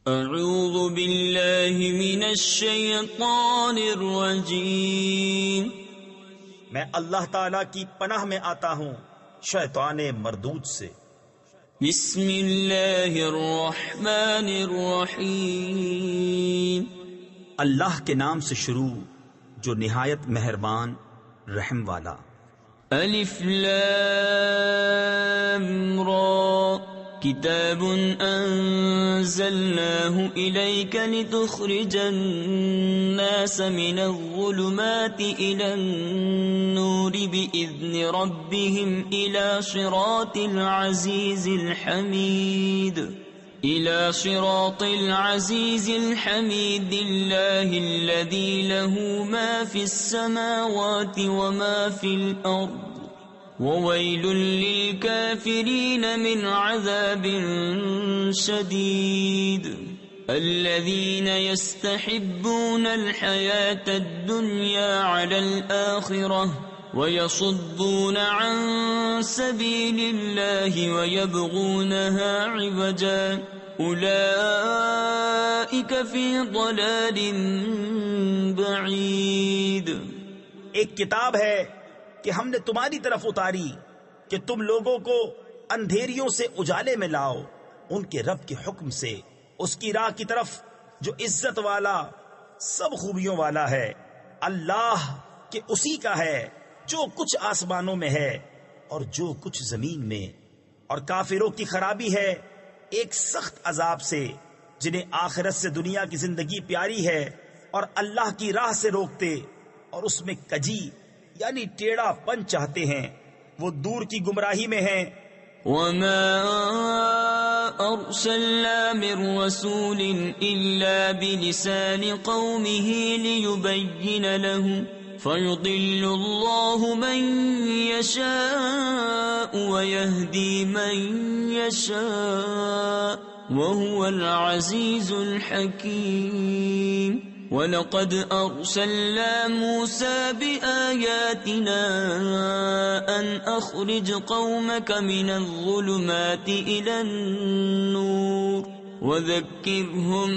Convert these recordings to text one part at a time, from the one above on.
اعوذ باللہ من الشیطان الرجیم، میں اللہ تعالیٰ کی پناہ میں آتا ہوں شیطان مردود سے۔ بسم اللہ الرحمن الرحیم، اللہ کے نام سے شروع جو نہایت مہربان رحم والا۔ الف لام را، کتاب انزلناه الیک لتخرج الناس من الظلمات الى النور باذن ربهم الى صراط العزیز الحمید، إلى صراط العزيز الحميد الله الذي له ما في السماوات وما في الأرض وويل للكافرين من عذاب شديد، الذين يستحبون الحياة الدنيا على الآخرة ويصدون عن سبيل الله ويبغونها عوجا أولئك في ضلال بعيد۔ ایک کتاب ہے کہ ہم نے تمہاری طرف اتاری کہ تم لوگوں کو اندھیریوں سے اجالے میں لاؤ ان کے رب کے حکم سے اس کی راہ کی طرف جو عزت والا سب خوبیوں والا ہے، اللہ کہ اسی کا ہے جو کچھ آسمانوں میں ہے اور جو کچھ زمین میں، اور کافروں کی خرابی ہے ایک سخت عذاب سے جنہیں آخرت سے دنیا کی زندگی پیاری ہے اور اللہ کی راہ سے روکتے اور اس میں کجی یعنی ٹیڑھا پن چاہتے ہیں، وہ دور کی گمراہی میں ہیں۔ وما أرسلنا من رسول إلا بلسان قومه ليبين لهم فيضل الله من يشاء ويهدي من يشاء وهو العزيز الحكيم، وَلَقَدْ أَرْسَلْنَا مُوسَى بِآيَاتِنَا أَنْ أَخْرِجْ قَوْمَكَ مِنَ الظُّلُمَاتِ إِلَى النُّورِ وَذَكِّرْهُمْ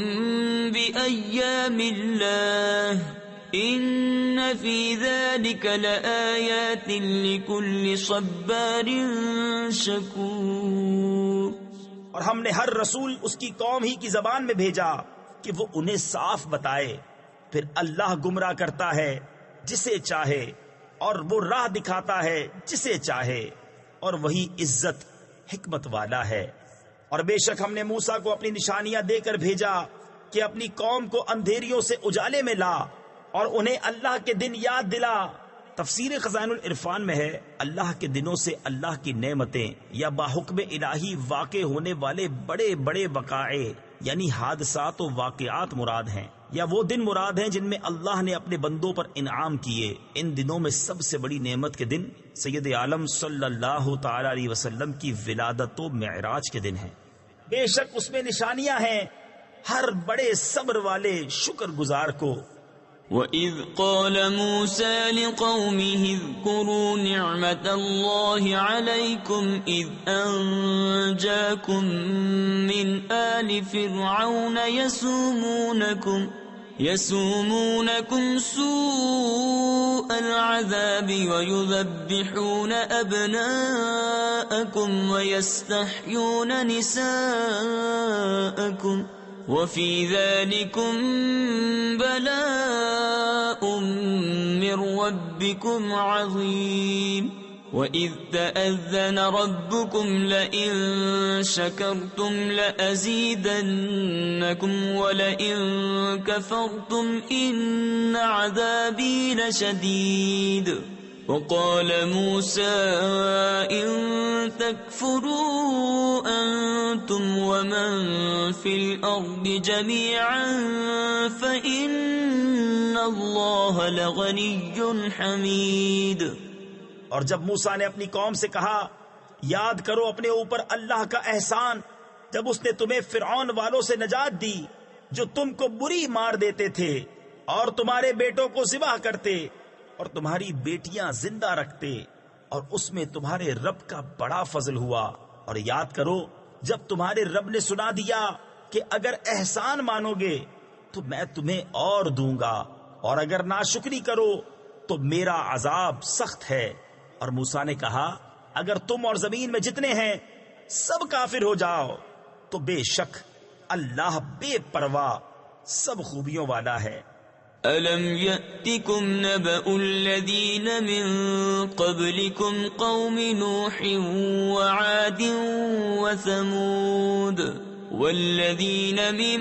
بِأَيَّامِ اللَّهِ إِنَّ فِي ذَلِكَ لَآيَاتٍ لِكُلِّ صَبَّارٍ شَكُورٍ۔ اور ہم نے ہر رسول اس کی قوم ہی کی زبان میں بھیجا کہ وہ انہیں صاف بتائے، پھر اللہ گمراہ کرتا ہے جسے چاہے اور وہ راہ دکھاتا ہے جسے چاہے، اور وہی عزت حکمت والا ہے۔ اور بے شک ہم نے موسیٰ کو اپنی نشانیاں دے کر بھیجا کہ اپنی قوم کو اندھیریوں سے اجالے میں لا اور انہیں اللہ کے دن یاد دلا۔ تفسیر خزائن العرفان میں ہے اللہ کے دنوں سے اللہ کی نعمتیں یا باحکم الہی واقع ہونے والے بڑے بڑے وقائع یعنی حادثات و واقعات مراد ہیں، یا وہ دن مراد ہیں جن میں اللہ نے اپنے بندوں پر انعام کیے۔ ان دنوں میں سب سے بڑی نعمت کے دن سید عالم صلی اللہ تعالی علیہ وسلم کی ولادت و معراج کے دن ہیں۔ بے شک اس میں نشانیاں ہیں ہر بڑے صبر والے شکر گزار کو۔ وَإِذْ قَالَ مُوسَى لِقَوْمِهِ اذْكُرُوا نِعْمَةَ اللَّهِ عَلَيْكُمْ إِذْ أَنْجَاكُمْ مِنْ آلِ فِرْعَوْنَ يَسُومُونَكُمْ سُوءَ الْعَذَابِ وَيُذَبِّحُونَ أَبْنَاءَكُمْ وَيَسْتَحْيُونَ نِسَاءَكُمْ وَفِي ذَلِكُمْ بَلَاءٌ مِّن رَّبِّكُمْ عَظِيمٌ، وَإِذْ تَأَذَّنَ رَبُّكُمْ لَئِن شَكَرْتُمْ لَأَزِيدَنَّكُمْ وَلَئِن كَفَرْتُمْ إِنَّ عَذَابِي لَشَدِيدٌ۔ وقال موسى إن تكفروا أنتم ومن في الأرض جميعا فإن الله لغني حميد۔ اور جب موسیٰ نے اپنی قوم سے کہا یاد کرو اپنے اوپر اللہ کا احسان جب اس نے تمہیں فرعون والوں سے نجات دی جو تم کو بری مار دیتے تھے اور تمہارے بیٹوں کو ذبح کرتے اور تمہاری بیٹیاں زندہ رکھتے، اور اس میں تمہارے رب کا بڑا فضل ہوا۔ اور یاد کرو جب تمہارے رب نے سنا دیا کہ اگر احسان مانو گے تو میں تمہیں اور دوں گا، اور اگر ناشکری کرو تو میرا عذاب سخت ہے۔ اور موسیٰ نے کہا اگر تم اور زمین میں جتنے ہیں سب کافر ہو جاؤ تو بے شک اللہ بے پرواہ سب خوبیوں والا ہے۔ أَلَمْ يَأْتِكُمْ نَبَأُ الَّذِينَ مِنْ قَبْلِكُمْ قَوْمِ نُوحٍ وَعَادٍ وَثَمُودَ وَالَّذِينَ مِنْ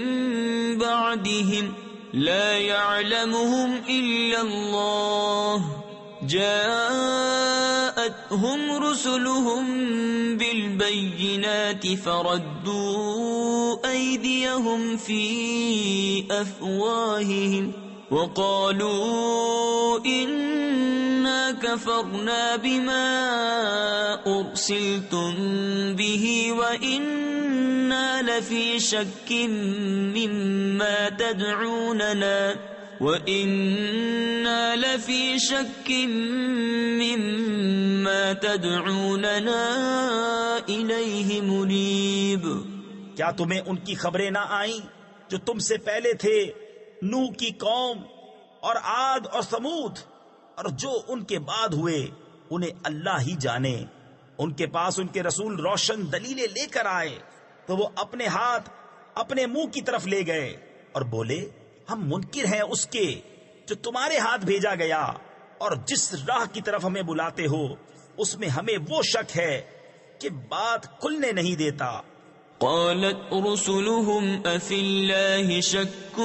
بَعْدِهِمْ لَا يَعْلَمُهُمْ إِلَّا اللَّهُ جاءتهم رسلهم بالبينات فردوا أيديهم في أفواههم وقالوا إنا كفرنا بما أرسلتم به وإنا لفي شك مما تدعوننا وَإِنَّا لَفِي شَكٍّ مِّمَّا تَدْعُونَنَا إِلَيْهِ مُرِيبٍ۔ کیا تمہیں ان کی خبریں نہ آئیں جو تم سے پہلے تھے، نوح کی قوم اور عاد اور ثمود، اور جو ان کے بعد ہوئے انہیں اللہ ہی جانے۔ ان کے پاس ان کے رسول روشن دلیلیں لے کر آئے تو وہ اپنے ہاتھ اپنے منہ کی طرف لے گئے اور بولے ہم منکر ہیں اس کے جو تمہارے ہاتھ بھیجا گیا، اور جس راہ کی طرف ہمیں بلاتے ہو اس میں ہمیں وہ شک ہے کہ بات کھلنے نہیں دیتا۔ قالت رسلهم أفي الله شك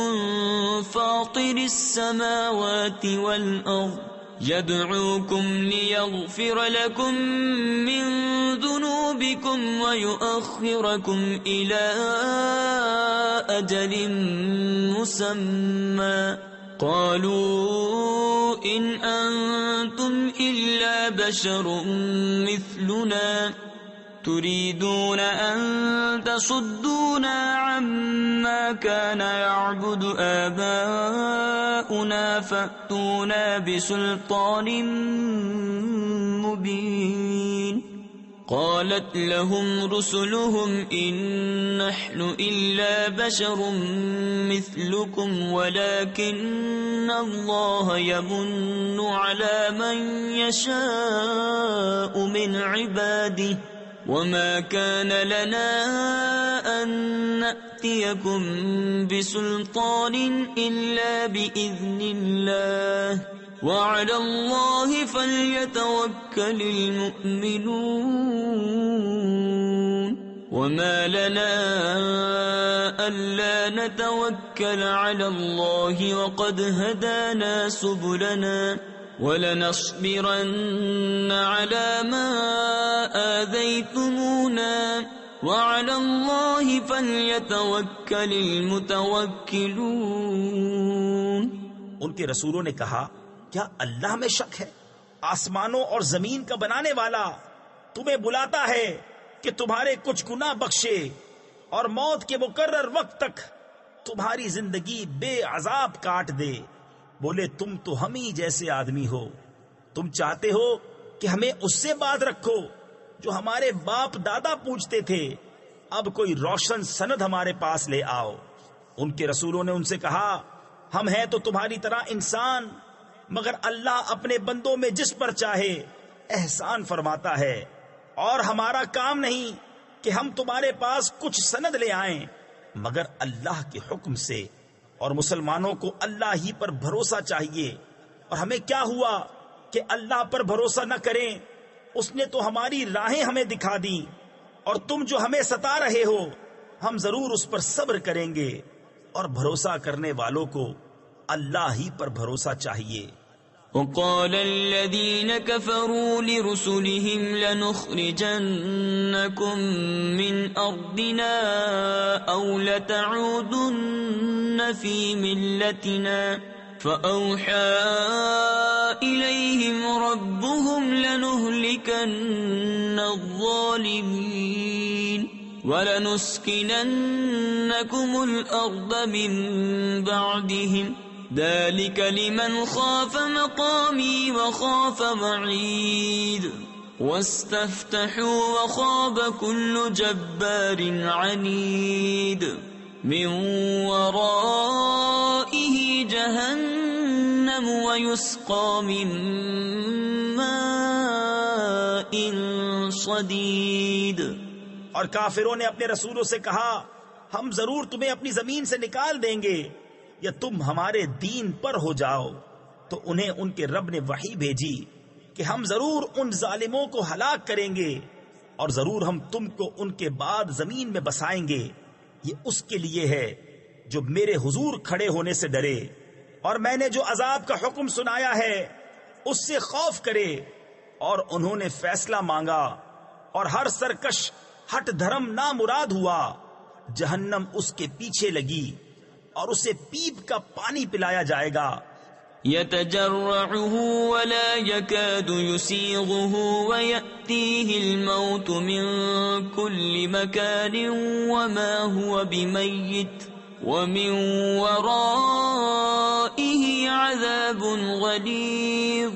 فاطر السماوات والأرض يدعوكم ليغفر لكم من ذنوبكم ويؤخركم إلى أجل مسمى قالوا إن أنتم إلا بشر مثلنا تريدون أن تصدونا عما كان يعبد آباؤنا فأتونا بسلطان مبين قالت لهم رسلهم إن نحن إلا بشر مثلكم ولكن الله يمن على من يشاء من عباده وما كان لنا أن نأتيكم بسلطان إلا بإذن الله وعلى الله فليتوكل المؤمنون وما لنا ألا نتوكل على الله وقد هدانا سبلنا ولنصبرن على ما آذيتمونا وعلى الله فليتوكل المتوكلون۔ ان کے رسولوں نے کہا کیا اللہ میں شک ہے؟ آسمانوں اور زمین کا بنانے والا تمہیں بلاتا ہے کہ تمہارے کچھ گناہ بخشے اور موت کے مقرر وقت تک تمہاری زندگی بے عذاب کاٹ دے۔ بولے تم تو ہم ہی جیسے آدمی ہو، تم چاہتے ہو کہ ہمیں اس سے بات رکھو جو ہمارے باپ دادا پوچھتے تھے، اب کوئی روشن سند ہمارے پاس لے آؤ۔ ان کے رسولوں نے ان سے کہا ہم ہیں تو تمہاری طرح انسان، مگر اللہ اپنے بندوں میں جس پر چاہے احسان فرماتا ہے، اور ہمارا کام نہیں کہ ہم تمہارے پاس کچھ سند لے آئیں مگر اللہ کے حکم سے، اور مسلمانوں کو اللہ ہی پر بھروسہ چاہیے۔ اور ہمیں کیا ہوا کہ اللہ پر بھروسہ نہ کریں؟ اس نے تو ہماری راہیں ہمیں دکھا دیں، اور تم جو ہمیں ستا رہے ہو ہم ضرور اس پر صبر کریں گے، اور بھروسہ کرنے والوں کو اللہ ہی پر بھروسہ چاہیے۔ وقال الذين كفروا لرسلهم لنخرجنكم من أرضنا أو لتعودن في ملتنا فأوحى إليهم ربهم لنهلكن الظالمين ولنسكننكم الأرض من بعدهم ذلك لمن خاف مقامي وخاف وعيد واستفتحوا وخاب كل جبار عنيد۔ من ورائه جهنم ويسقى من ماء صدید. اور کافروں نے اپنے رسولوں سے کہا ہم ضرور تمہیں اپنی زمین سے نکال دیں گے یا تم ہمارے دین پر ہو جاؤ. تو انہیں ان کے رب نے وحی بھیجی کہ ہم ضرور ان ظالموں کو ہلاک کریں گے اور ضرور ہم تم کو ان کے بعد زمین میں بسائیں گے. یہ اس کے لیے ہے جو میرے حضور کھڑے ہونے سے ڈرے اور میں نے جو عذاب کا حکم سنایا ہے اس سے خوف کرے. اور انہوں نے فیصلہ مانگا اور ہر سرکش ہٹ دھرم نامراد ہوا. جہنم اس کے پیچھے لگی اور اسے پیپ کا پانی پلایا جائے گا. يتجرعه ولا يكاد يسيغه ويأتيه الموت من كل مكان وما هو بميت ومن ورائه عذاب غليظ.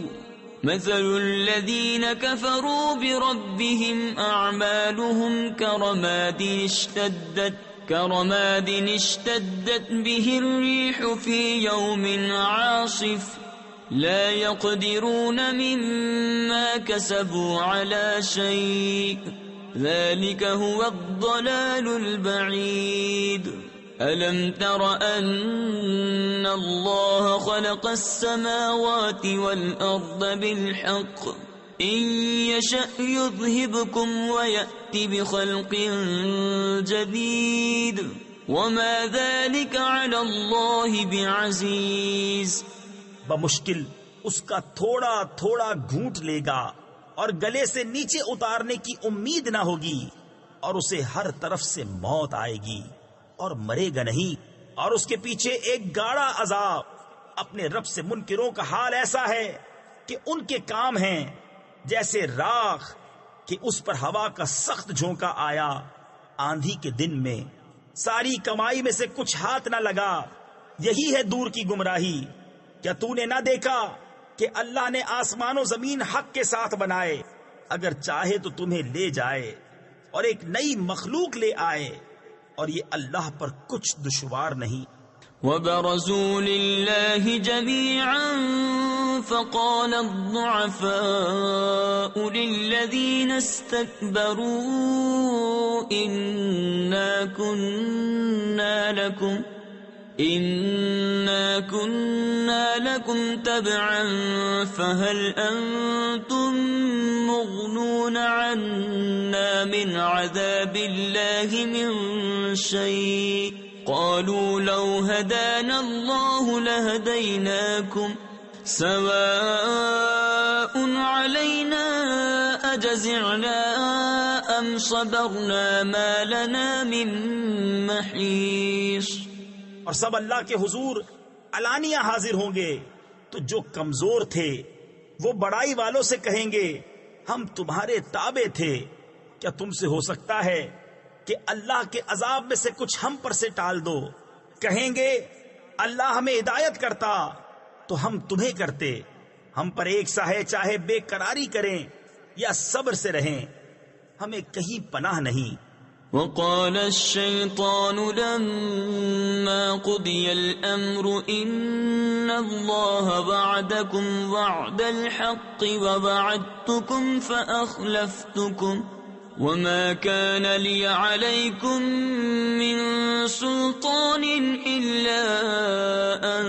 مثل الذين كفروا بربهم أعمالهم كرماد اشتدت به الريح في يوم عاصف لا يقدرون مما كسبوا على شيء ذلك هو الضلال البعيد. ألم تر أن الله خلق السماوات والأرض بالحق إن يشأ يذهبكم ويأتي بخلق جديد وما ذلك على الله بعزيز. بمشکل اس کا تھوڑا تھوڑا گھونٹ لے گا اور گلے سے نیچے اتارنے کی امید نہ ہوگی اور اسے ہر طرف سے موت آئے گی اور مرے گا نہیں. اور اس کے پیچھے ایک گاڑا عذاب. اپنے رب سے منکروں کا حال ایسا ہے کہ ان کے کام ہیں جیسے راکھ کہ اس پر ہوا کا سخت جھونکا آیا آندھی کے دن میں. ساری کمائی میں سے کچھ ہاتھ نہ لگا. یہی ہے دور کی گمراہی. کیا تو نے نہ دیکھا کہ اللہ نے آسمان و زمین حق کے ساتھ بنائے؟ اگر چاہے تو تمہیں لے جائے اور ایک نئی مخلوق لے آئے اور یہ اللہ پر کچھ دشوار نہیں. وَبَرَزُوا لِلَّهِ جَمِيعًا فَقَالَ الضُّعَفَاءُ لِلَّذِينَ اسْتَكْبَرُوا إِنَّا كُنَّا لَكُمْ تَبْعًا فَهَلْ أَنْتُمْ مُغْنُونَ عَنَّا مِنْ عَذَابِ اللَّهِ مِنْ شَيْءٍ قَالُوا لَوْ هَدَانَا اللَّهُ لَهَدَيْنَاكُمْ سَوَاءٌ عَلَيْنَا أَجَزِعْنَا أَمْ صَبَرْنَا مَا لَنَا مِنْ مَحِيصٍ. اور سب اللہ کے حضور علانیہ حاضر ہوں گے تو جو کمزور تھے وہ بڑائی والوں سے کہیں گے ہم تمہارے تابع تھے. کیا تم سے ہو سکتا ہے کہ اللہ کے عذاب میں سے کچھ ہم پر سے ٹال دو؟ کہیں گے اللہ ہمیں ہدایت کرتا تو ہم تمہیں کرتے. ہم پر ایک سا ہے چاہے بے قراری کریں یا صبر سے رہیں، ہمیں کہیں پناہ نہیں. وقال الشيطان لما قضي الأمر إن الله وعدكم وعد الحق ووعدتكم فأخلفتكم وما كان لي عليكم من سلطان إلا أن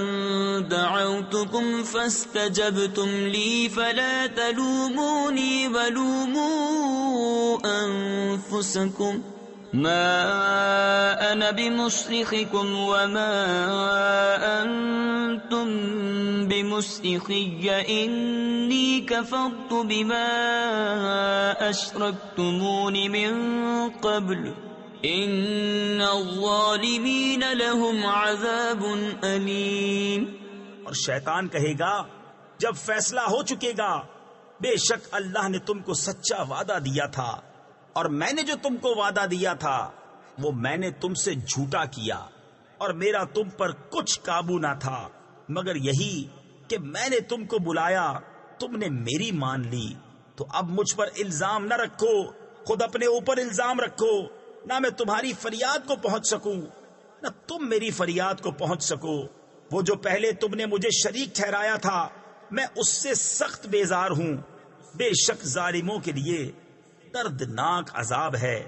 دعوتكم فاستجبتم لي فلا تلوموني ولوموا أنفسكم ما أنا بمصرخكم وما أنتم بمصرخي إني كفرت بما أشركتمون من قبل إن الظالمين لهم عذاب أليم. اور شیطان کہے گا جب فیصلہ ہو چکے گا بے شک اللہ نے تم کو سچا وعدہ دیا تھا اور میں نے جو تم کو وعدہ دیا تھا وہ میں نے تم سے جھوٹا کیا اور میرا تم پر کچھ قابو نہ تھا مگر یہی کہ میں نے تم کو بلایا تم نے میری مان لی. تو اب مجھ پر الزام نہ رکھو، خود اپنے اوپر الزام رکھو. نہ میں تمہاری فریاد کو پہنچ سکوں نہ تم میری فریاد کو پہنچ سکو۔ وہ جو پہلے تم نے مجھے شریک ٹھہرایا تھا میں اس سے سخت بیزار ہوں، بے شک ظالموں کے لیے دردناک عذاب ہے۔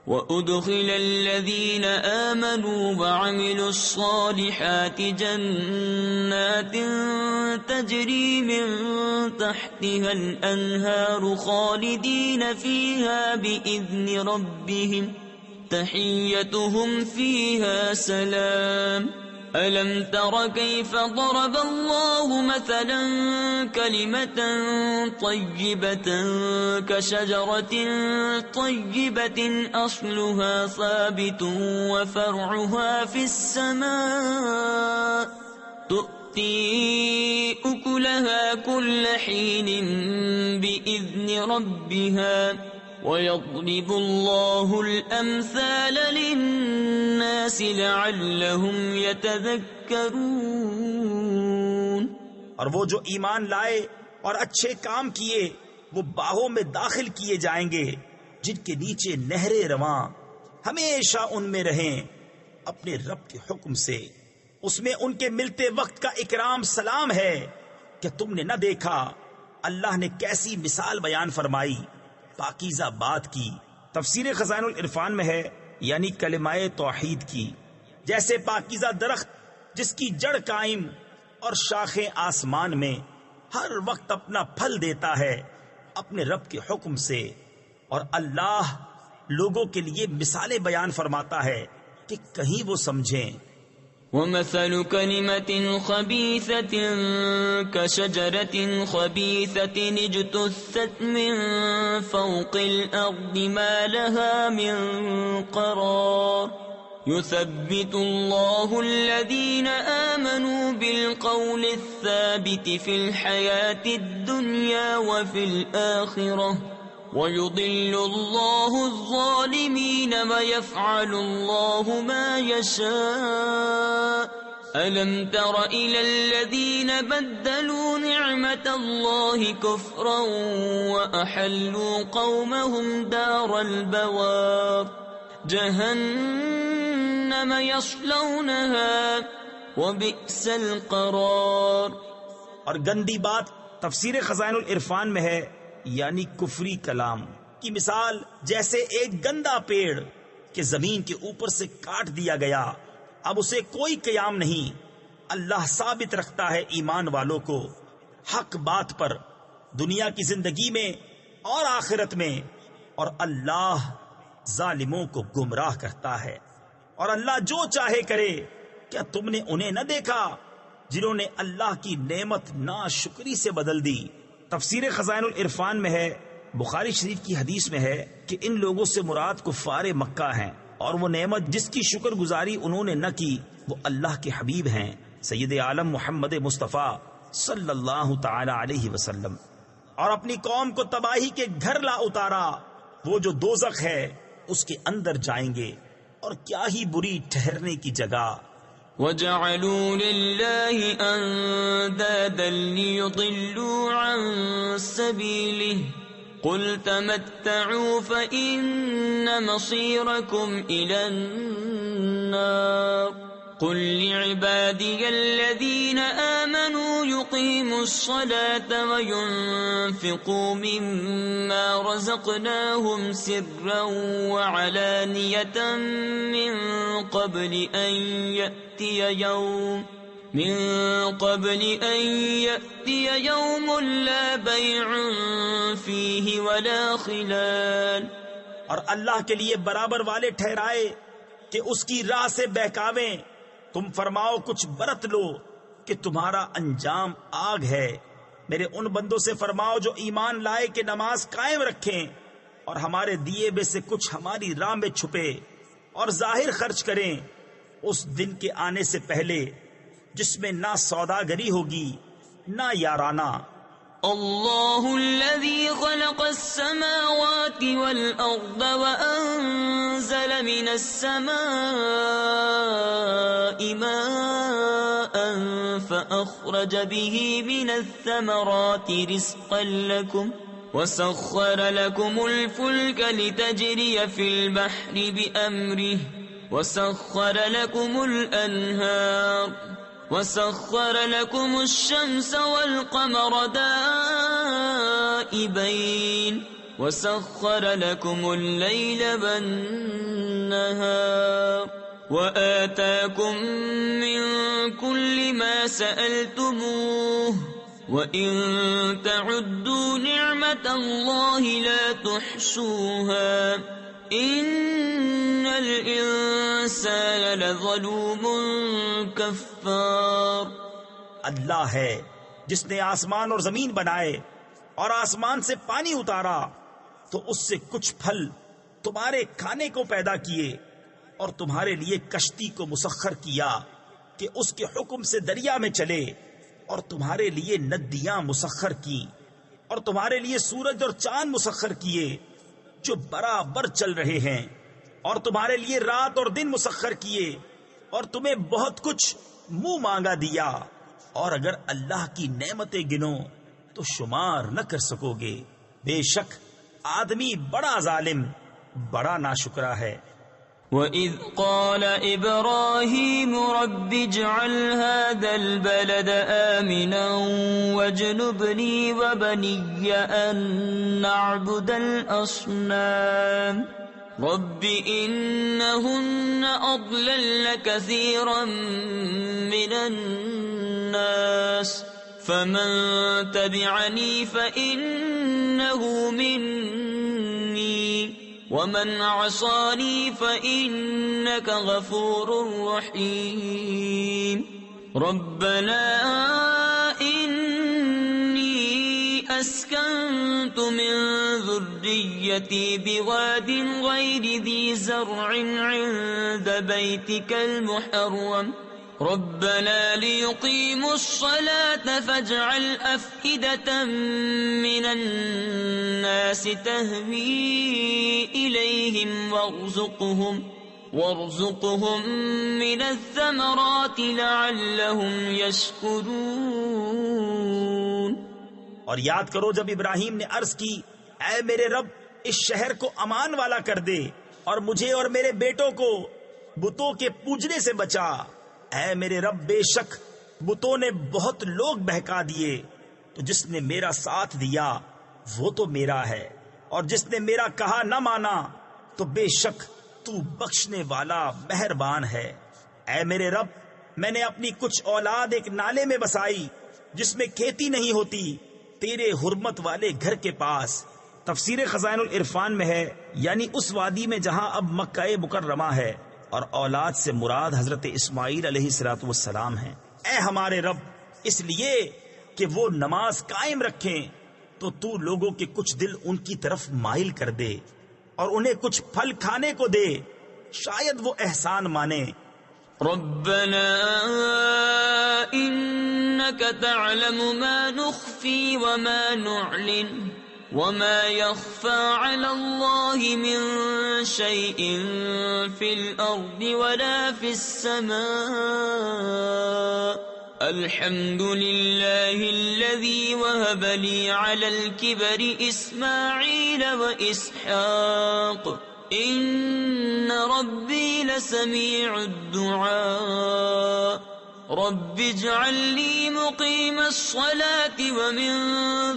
وَأُدْخِلَ الَّذِينَ آمَنُوا وَعَمِلُوا الصَّالِحَاتِ جَنَّاتٍ تَجْرِي مِن تَحْتِهَا الْأَنْهَارُ خَالِدِينَ فِيهَا بِإِذْنِ رَبِّهِمْ تَحِيَّتُهُمْ فِيهَا سَلَامٌ أَلَمْ تَرَ كَيْفَ ضَرَبَ اللَّهُ مَثَلًا كَلِمَةً طَيِّبَةً كَشَجَرَةٍ طَيِّبَةٍ أَصْلُهَا ثَابِتٌ وَفَرْعُهَا فِي السَّمَاءِ تُؤْتِي أُكُلَهَا كُلَّ حِينٍ بِإِذْنِ رَبِّهَا وَيَضْرِبُ اللَّهُ الْأَمْثَالَ لِلنَّاسِ لَعَلَّهُمْ يَتَذَكَّرُونَ۔ اور وہ جو ایمان لائے اور اچھے کام کیے وہ باغوں میں داخل کیے جائیں گے جن کے نیچے نہریں رواں ہمیشہ ان میں رہیں اپنے رب کے حکم سے۔ اس میں ان کے ملتے وقت کا اکرام سلام ہے۔ کہ تم نے نہ دیکھا اللہ نے کیسی مثال بیان فرمائی پاکیزہ بات کی۔ تفسیر خزائن العرفان میں ہے یعنی کلمہ توحید کی، جیسے پاکیزہ درخت جس کی جڑ قائم اور شاخیں آسمان میں ہر وقت اپنا پھل دیتا ہے اپنے رب کے حکم سے۔ اور اللہ لوگوں کے لیے مثالیں بیان فرماتا ہے کہ کہیں وہ سمجھیں۔ وَمَثَلُ كَلِمَةٍ خَبِيثَةٍ كَشَجَرَةٍ خَبِيثَةٍ اجْتُثَّتْ مِنْ فَوْقِ الْأَرْضِ مَا لَهَا مِنْ قَرَارٍ يُثَبِّتُ اللَّهُ الَّذِينَ آمَنُوا بِالْقَوْلِ الثَّابِتِ فِي الْحَيَاةِ الدُّنْيَا وَفِي الْآخِرَةِ وَيُضِلُّ اللَّهُ الظَّالِمِينَ وَيَفْعَلُ اللَّهُ مَا يَشَاءُ أَلَمْ تَرَ إِلَى الَّذِينَ بَدَّلُوا نِعْمَةَ اللَّهِ كُفْرًا وَأَحَلُّوا قَوْمَهُمْ دَارَ الْبَوَارِ جَهَنَّمَ يَصْلَوْنَهَا وَبِئْسَ الْقَرَارُ۔ اور گندی بات تفسیر خزائن العرفان میں ہے یعنی کفری کلام کی مثال جیسے ایک گندا پیڑ کہ زمین کے اوپر سے کاٹ دیا گیا اب اسے کوئی قیام نہیں۔ اللہ ثابت رکھتا ہے ایمان والوں کو حق بات پر دنیا کی زندگی میں اور آخرت میں، اور اللہ ظالموں کو گمراہ کرتا ہے۔ اور اللہ جو چاہے کرے۔ کیا تم نے انہیں نہ دیکھا جنہوں نے اللہ کی نعمت ناشکری سے بدل دی؟ تفسیر خزائن العرفان میں ہے، بخاری شریف کی حدیث میں ہے کہ ان لوگوں سے مراد کفار مکہ ہیں، اور وہ نعمت جس کی شکر گزاری انہوں نے نہ کی وہ اللہ کے حبیب ہیں سید عالم محمد مصطفیٰ صلی اللہ تعالی علیہ وسلم، اور اپنی قوم کو تباہی کے گھر لا اتارا۔ وہ جو دوزخ ہے اس کے اندر جائیں گے، اور کیا ہی بری ٹھہرنے کی جگہ۔ وَجَعَلُوا لِلَّهِ أَندَادًا لِيُضِلُّوا عَن سَبِيلِهِ قُلْ تَمَتَّعُوا فَإِنَّ مَصِيرَكُمْ إِلَى النَّارِ قُلْ لِعِبَادِيَ الَّذِينَ آمَنُوا يُقِيمُوا الصَّلَاةَ وَيُنْفِقُوا مِمَّا رَزَقْنَاهُمْ سِرًّا وَعَلَانِيَةً من قبل أن يأتي يوم لا بيع فيه ولا خلال۔ اور اللہ کے لیے برابر والے ٹھہرائے کہ اس کی راہ سے بہکاویں۔ تم فرماؤ کچھ برت لو کہ تمہارا انجام آگ ہے۔ میرے ان بندوں سے فرماؤ جو ایمان لائے کہ نماز قائم رکھیں اور ہمارے دیے میں سے کچھ ہماری راہ میں چھپے اور ظاہر خرچ کریں اس دن کے آنے سے پہلے جس میں نہ سوداگری ہوگی نہ یارانہ۔ اللہ الذی خلق السماوات والارض وانزل من السماء ماء فاخرج به من الثمرات رزقا لكم وسخر لكم الفلك لتجري في البحر بأمره وسخر لكم الأنهار وسخر لكم الشمس والقمر دائبين وسخر لكم الليل والنهار وآتاكم من كل ما سألتموه وإن تعدوا نعمة الله لا تحصوها إن الإنسان لظلوم كفار۔ اللہ ہے جس نے آسمان اور زمین بنائے اور آسمان سے پانی اتارا تو اس سے کچھ پھل تمہارے کھانے کو پیدا کیے اور تمہارے لیے کشتی کو مسخر کیا کہ اس کے حکم سے دریا میں چلے اور تمہارے لیے ندیاں مسخر کی اور تمہارے لیے سورج اور چاند مسخر کیے جو برابر چل رہے ہیں اور تمہارے لیے رات اور دن مسخر کیے اور تمہیں بہت کچھ منہ مانگا دیا اور اگر اللہ کی نعمتیں گنو تو شمار نہ کر سکو گے۔ بے شک آدمی بڑا ظالم بڑا ناشکرا ہے۔ وَإِذْ قَالَ إِبْرَاهِيمُ رَبِّ اجْعَلْ هَذَا الْبَلَدَ آمِنًا وَاجْنُبْنِي وَبَنِيَّ أَن نَّعْبُدَ الْأَصْنَامَ رَبِّ إِنَّهُنَّ أَضْلَلْنَ كَثِيرًا مِّنَ النَّاسِ فَمَن تَبِعَنِي فَإِنَّهُ مِنِّي وَمَنْ عَصَانِي فَإِنَّكَ غَفُورٌ رَحِيمٌ رَبَّنَا إِنِّي أَسْكَنْتُ مِنْ ذُرِّيَّتِي بِوَادٍ غَيْرِ ذِي زَرْعٍ عِنْدَ بَيْتِكَ الْمُحَرَّمِ رَبَّنَا لِيُقِيمُوا الصَّلَاةَ فَاجْعَلْ أَفْئِدَةً مِّنَ النَّاسِ تَهْوِي إِلَيْهِمْ وَارْزُقْهُم مِّنَ الثَّمَرَاتِ لَعَلَّهُمْ يَشْكُرُونَ۔ اور یاد کرو جب ابراہیم نے عرض کی اے میرے رب اس شہر کو امان والا کر دے اور مجھے اور میرے بیٹوں کو بتوں کے پوجنے سے بچا۔ اے میرے رب بے شک بتوں نے بہت لوگ بہکا دیے، تو جس نے میرا ساتھ دیا وہ تو میرا ہے، اور جس نے میرا کہا نہ مانا تو بے شک تو بخشنے والا مہربان ہے۔ اے میرے رب میں نے اپنی کچھ اولاد ایک نالے میں بسائی جس میں کھیتی نہیں ہوتی، تیرے حرمت والے گھر کے پاس۔ تفسیر خزائن العرفان میں ہے یعنی اس وادی میں جہاں اب مکہ مکرمہ ہے، اور اولاد سے مراد حضرت اسماعیل علیہ السلام ہیں۔ اے ہمارے رب اس لیے کہ وہ نماز قائم رکھیں تو تو لوگوں کے کچھ دل ان کی طرف مائل کر دے اور انہیں کچھ پھل کھانے کو دے، شاید وہ احسان مانے۔ ربنا انك تعلم ما نخفي وما نعلن وما يخفى على الله من شيء في الأرض ولا في السماء الحمد لله الذي وهب لي على الكبر إسماعيل وإسحاق إن ربي لسميع الدعاء رب اجعل لي مقيم الصلاة ومن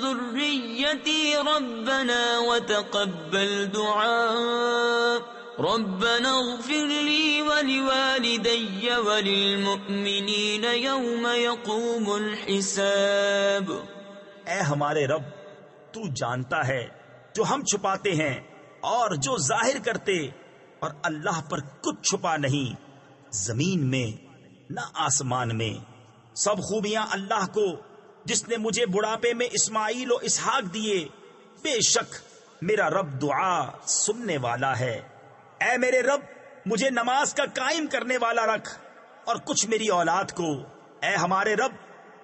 ذريتي ربنا وتقبل دعاء ربنا اغفر لي ولوالدي وللمؤمنين يوم يقوم الحساب۔ اے ہمارے رب تو جانتا ہے جو ہم چھپاتے ہیں اور جو ظاہر کرتے، اور اللہ پر کچھ چھپا نہیں، زمین میں نہ آسمان میں۔ سب خوبیاں اللہ کو جس نے مجھے بڑھاپے میں اسماعیل و اسحاق دیے، بے شک میرا رب دعا سننے والا ہے۔ اے میرے رب مجھے نماز کا قائم کرنے والا رکھ اور کچھ میری اولاد کو۔ اے ہمارے رب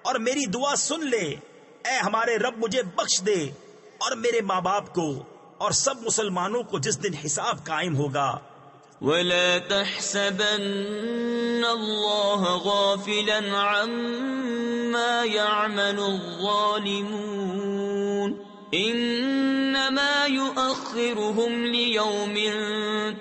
اور میری دعا سن لے۔ اے ہمارے رب مجھے بخش دے اور میرے ماں باپ کو اور سب مسلمانوں کو جس دن حساب قائم ہوگا۔ وَلَا تَحْسَبَنَّ اللَّهَ غَافِلًا عَمَّا يَعْمَلُ الظَّالِمُونَ إنما يؤخرهم ليوم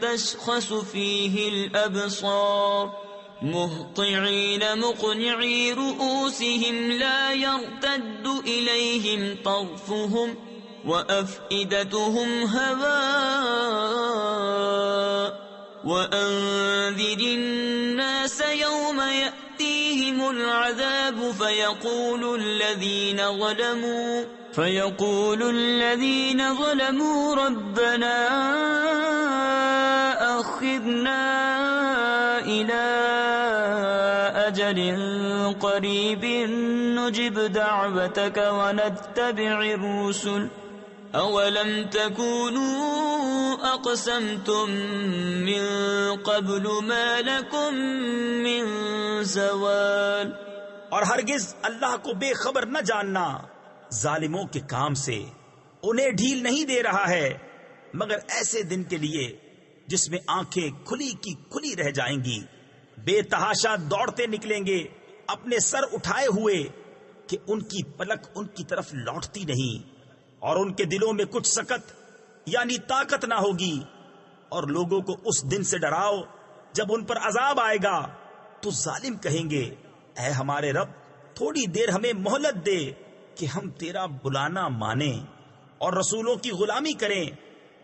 تشخص فيه الأبصار مهطعين مقنعي رؤوسهم لا يرتد إليهم طرفهم وأفئدتهم هواء وأنذر الناس يوم يأتيهم العذاب فيقول الذين ظلموا ربنا أخذنا إلى أجل قريب نجب دعوتك ونتبع الرسل أولم تكونوا أقسمتم من قبل ما لكم من زوال. اور ہرگز اللہ کو بے خبر نہ جاننا ظالموں کے کام سے انہیں ڈھیل نہیں دے رہا ہے مگر ایسے دن کے لیے جس میں آنکھیں کھلی کی کھلی رہ جائیں گی، بے تحاشا دوڑتے نکلیں گے اپنے سر اٹھائے ہوئے کہ ان کی پلک ان کی طرف لوٹتی نہیں، اور ان کے دلوں میں کچھ سکت یعنی طاقت نہ ہوگی. اور لوگوں کو اس دن سے ڈراؤ جب ان پر عذاب آئے گا تو ظالم کہیں گے اے ہمارے رب تھوڑی دیر ہمیں مہلت دے کہ ہم تیرا بلانا مانیں اور رسولوں کی غلامی کریں.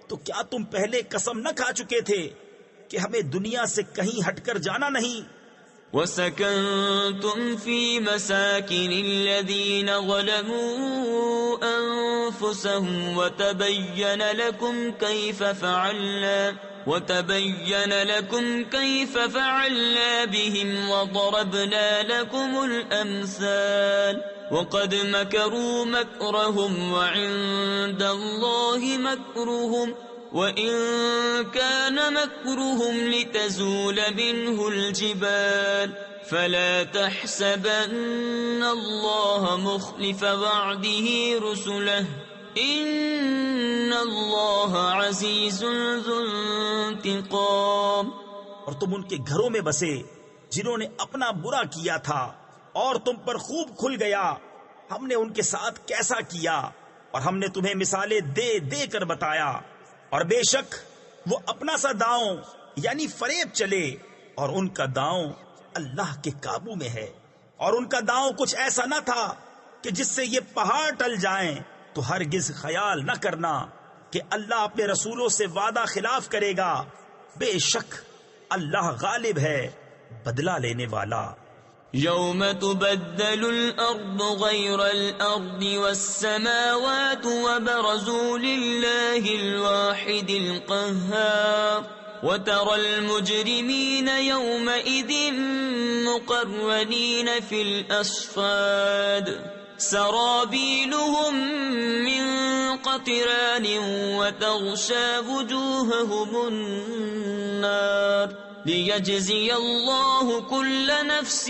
تو کیا تم پہلے قسم نہ کھا چکے تھے کہ ہمیں دنیا سے کہیں ہٹ کر جانا نہیں؟ وَسَكَنْتُمْ فِي مَسَاكِنِ الَّذِينَ ظَلَمُوا أَنفُسَهُمْ وَتَبَيَّنَ لَكُمْ كَيْفَ فَعَلْنَا بِهِمْ وَضَرَبْنَا لَكُمُ الْأَمْثَالَ وَقَدْ مَكَرُوا مَكْرَهُمْ وَعِندَ اللَّهِ مَكْرُهُمْ وَإِن كَانَ مَكْرُهُمْ لِتَزُولَ مِنْهُ الْجِبَالُ فَلَا تَحْسَبَنَّ اللَّهَ مُخْلِفَ وَعْدِهِ رُسُلَهُ إِنَّ اللَّهَ عَزِيزٌ ذُو انتقام. اور تم ان کے گھروں میں بسے جنہوں نے اپنا برا کیا تھا اور تم پر خوب کھل گیا ہم نے ان کے ساتھ کیسا کیا، اور ہم نے تمہیں مثالیں دے دے کر بتایا. اور بے شک وہ اپنا سا داؤں یعنی فریب چلے، اور ان کا داؤں اللہ کے قابو میں ہے. اور ان کا داؤں کچھ ایسا نہ تھا کہ جس سے یہ پہاڑ ٹل جائیں. تو ہرگز خیال نہ کرنا کہ اللہ اپنے رسولوں سے وعدہ خلاف کرے گا، بے شک اللہ غالب ہے بدلہ لینے والا. يوم تبدل الأرض غير الأرض والسماوات وبرزوا لله الواحد القهار وترى المجرمين يومئذ مقرنين في الأصفاد سرابيلهم من قطران وتغشى وجوههم النار ليجزي الله كل نفس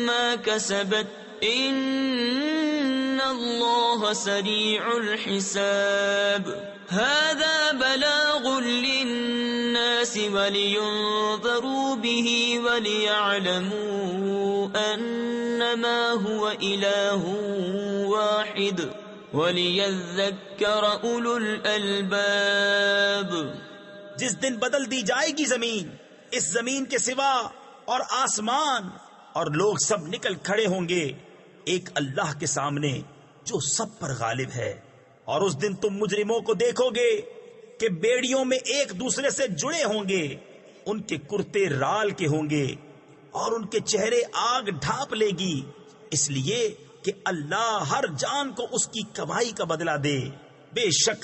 ما كسبت إن الله سريع الحساب. هذا بلاغ للناس ولينذروا به وليعلموا أنما هو إله واحد وليذكر أولو الألباب. جس دن بدل دی جائے گی زمین اس زمین کے سوا اور آسمان، اور لوگ سب نکل کھڑے ہوں گے ایک اللہ کے سامنے جو سب پر غالب ہے. اور اس دن تم مجرموں کو دیکھو گے کہ بیڑیوں میں ایک دوسرے سے جڑے ہوں گے، ان کے کرتے رال کے ہوں گے اور ان کے چہرے آگ ڈھانپ لے گی، اس لیے کہ اللہ ہر جان کو اس کی کمائی کا بدلہ دے. بے شک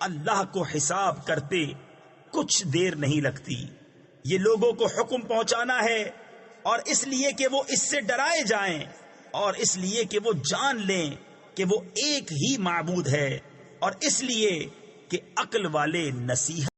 اللہ کو حساب کرتے کچھ دیر نہیں لگتی. یہ لوگوں کو حکم پہنچانا ہے، اور اس لیے کہ وہ اس سے ڈرائے جائیں، اور اس لیے کہ وہ جان لیں کہ وہ ایک ہی معبود ہے، اور اس لیے کہ عقل والے نصیحت